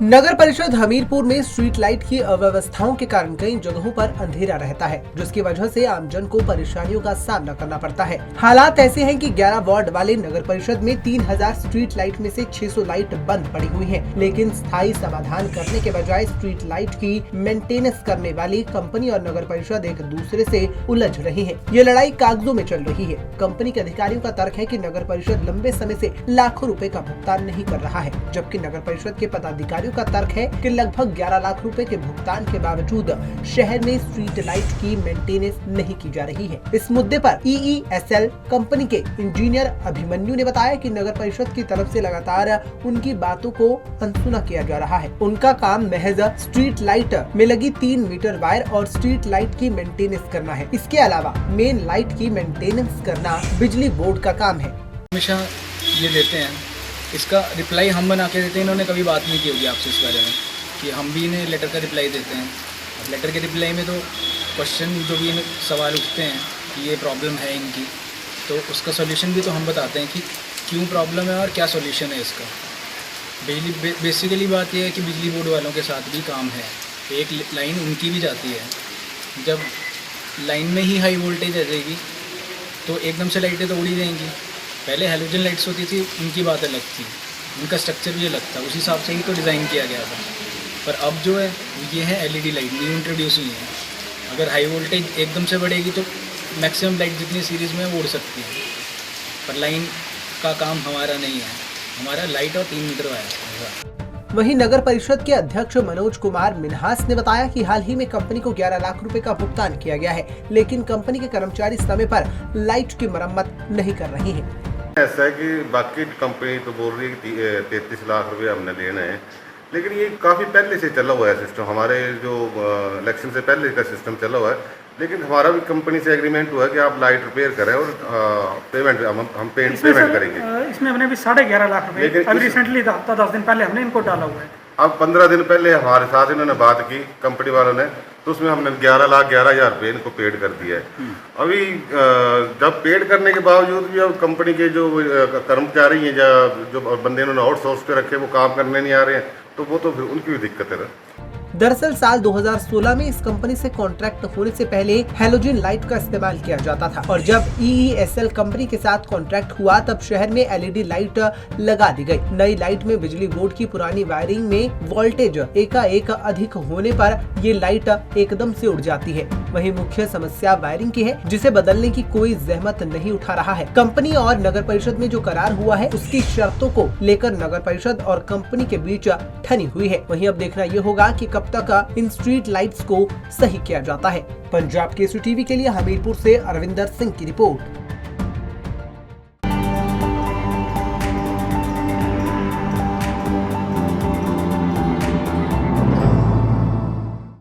नगर परिषद हमीरपुर में street light की अव्यवस्थाओं के कारण कई जगहों पर अंधेरा रहता है, जिसकी वजह से आमजन को परेशानियों का सामना करना पड़ता है। हालात ऐसे हैं कि 11 वार्ड वाले नगर परिषद में 3000 स्ट्रीट लाइट में से 600 लाइट बंद पड़ी हुई हैं, लेकिन स्थायी समाधान करने के बजाय स्ट्रीट लाइट की मेंटेनेंस करने वाली कंपनी और नगर परिषद एक दूसरे से उलझ रही है। ये लड़ाई कागजों में चल रही है। कंपनी के अधिकारियों का तर्क है कि नगर परिषद लंबे समय से लाखों रुपए का भुगतान नहीं कर रहा है, जबकि नगर परिषद के पदाधिकारी का तर्क है कि लगभग 11 लाख रुपए के भुगतान के बावजूद शहर में स्ट्रीट लाइट की मेंटेनेंस नहीं की जा रही है। इस मुद्दे पर EESL कंपनी के इंजीनियर अभिमन्यु ने बताया कि नगर परिषद की तरफ से लगातार उनकी बातों को अनसुना किया जा रहा है। उनका काम महज स्ट्रीट लाइट में लगी 3 मीटर वायर और स्ट्रीट लाइट की मेंटेनेंस करना है। इसके अलावा मेन लाइट की मेंटेनेंस करना बिजली बोर्ड का काम है। हमेशा ये देते हैं, इसका रिप्लाई हम बना के देते हैं। इन्होंने कभी बात नहीं की होगी आपसे इस बारे में कि हम भी इन्हें लेटर का रिप्लाई देते हैं। अब लेटर के रिप्लाई में तो क्वेश्चन जो भी सवाल उठते हैं कि ये प्रॉब्लम है इनकी, तो उसका सॉल्यूशन भी तो हम बताते हैं कि क्यों प्रॉब्लम है और क्या सॉल्यूशन है इसका। बेसिकली बात यह है कि बिजली बोर्ड वालों के साथ भी काम है। एक लाइन उनकी भी जाती है। जब लाइन में ही हाई वोल्टेज आ जाएगी तो एकदम से लाइटें तो उड़ी जाएंगी। पहले हेलोजन लाइट्स होती थी, उनकी बात अलग थी, उनका स्ट्रक्चर भी अलग था, उस हिसाब से ही तो डिज़ाइन किया गया था। पर अब जो है ये है LED लाइट, न्यू इंट्रोड्यूस हुई है। अगर हाई वोल्टेज एकदम से बढ़ेगी तो मैक्सिमम लाइट जितनी सीरीज़ में वो उड़ सकती है, पर लाइन का काम हमारा नहीं है। हमारा लाइट और 3 मीटर वायर। वहीं नगर परिषद के अध्यक्ष मनोज कुमार मिन्हास ने बताया कि हाल ही में कंपनी को 11 लाख रुपए का भुगतान किया गया है, लेकिन कंपनी के कर्मचारी समय पर लाइट की मरम्मत नहीं कर रहे हैं। ऐसा है कि बाकी कंपनी तो बोल रही है कि 33 लाख रुपए हमने लेना है, लेकिन ये काफ़ी पहले से चला हुआ है सिस्टम। हमारे जो इलेक्शन से पहले का सिस्टम चला हुआ है, लेकिन हमारा भी कंपनी से एग्रीमेंट हुआ है कि आप लाइट रिपेयर करें और पेमेंट हम पेमेंट करेंगे। इसमें हमने भी 11.5 लाख रुपए अभी रिसेंटली 10 दिन पहले हमने इनको डाला हुआ है। अब 15 दिन पहले हमारे साथ इन्होंने बात की कंपनी वालों ने, तो उसमें हमने 11,11,000 रुपये इनको पेड कर दिया है। अभी जब पेड करने के बावजूद भी अब कंपनी के जो कर्मचारी हैं या जो बंदे इन्होंने आउटसोर्स पे रखे वो काम करने नहीं आ रहे हैं, तो वो तो फिर उनकी भी दिक्कत है ना। दरअसल साल 2016 में इस कंपनी से कॉन्ट्रैक्ट होने से पहले हेलोजन लाइट का इस्तेमाल किया जाता था और जब EESL कंपनी के साथ कॉन्ट्रैक्ट हुआ तब शहर में LED लाइट लगा दी गई। नई लाइट में बिजली बोर्ड की पुरानी वायरिंग में वोल्टेज एकाएक अधिक होने पर ये लाइट एकदम से उड़ जाती है। वहीं मुख्य समस्या वायरिंग की है, जिसे बदलने की कोई जहमत नहीं उठा रहा है। कंपनी और नगर परिषद में जो करार हुआ है उसकी शर्तों को लेकर नगर परिषद और कंपनी के बीच ठनी हुई है। वहीं अब देखना ये होगा कि कब तक इन स्ट्रीट लाइट्स को सही किया जाता है। पंजाब केसरी टीवी के लिए हमीरपुर से अरविंदर सिंह की रिपोर्ट।